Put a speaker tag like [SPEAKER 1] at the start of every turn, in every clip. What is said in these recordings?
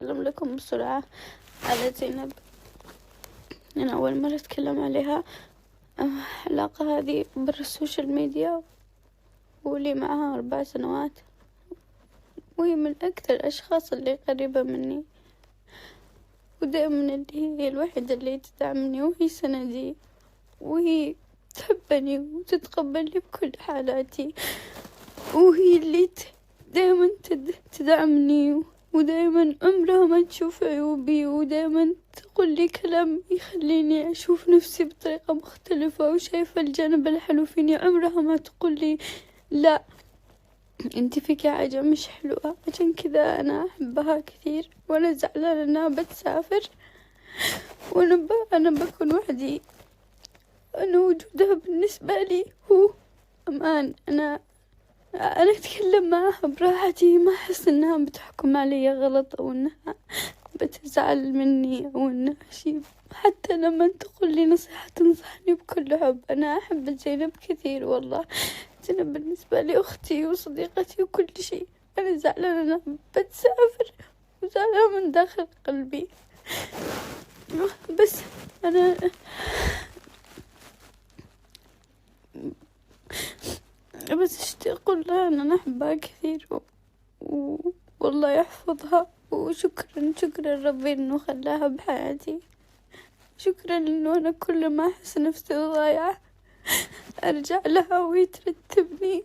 [SPEAKER 1] أتكلم لكم بسرعة على زينب. أنا أول مرة أتكلم عليها العلاقة هذه برا السوشيال ميديا، ولي معها 4 سنوات، وهي من أكثر الأشخاص اللي قريبة مني، ودائما اللي هي الوحيدة اللي تدعمني وهي سندي، وهي تحبني وتتقبلني بكل حالاتي، وهي اللي دائما تدعمني، ودائما عمرها ما تشوف عيوبي، ودائما تقول لي كلام يخليني أشوف نفسي بطريقة مختلفة وشايفة الجانب الحلو فيني. عمرها ما تقول لي لا انت فيك حاجة مش حلوة. عشان كذا أنا أحبها كثير، وأنا زعلانة أنها بتسافر، أنا بكون وحدي. أنا وجودها بالنسبة لي هو أمان. أنا أتكلم معها براحتي، ما أحس إنها بتحكم علي غلط، أو إنها بتزعل مني، أو إنها شيء. حتى لما تقول لي نصيحة تنصحني بكل حب. أنا أحب زينب كثير والله. زينب بالنسبة لي أختي وصديقتي وكل شيء. أنا زعلانة أنها بتسافر، وزعلانة من داخل قلبي، بس أنا بس اشتاق لها أن أنا أحبها كثير، والله يحفظها. وشكرا ربي إنه خلاها بحياتي. شكرا إنه أنا كل ما أحس نفسي ضايعة أرجع لها وهي ترتبني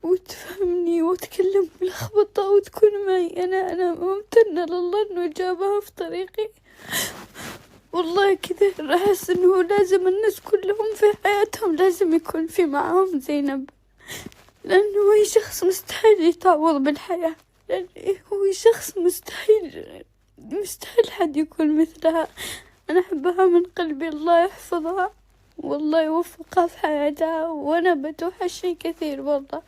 [SPEAKER 1] وتفهمني وتكلم ملخبطة وتكون معي. أنا ممتنة لله إنه جابها في طريقي. والله كذا أحس إنه لازم الناس كلهم في حياتهم لازم يكون في معهم زينب، لأنه هي شخص مستحيل يتعوض بالحياة. لأنه هو شخص مستحيل حد يكون مثلها. أنا أحبها من قلبي. الله يحفظها والله يوفقها في حياتها، وأنا بتوحشني كثير والله.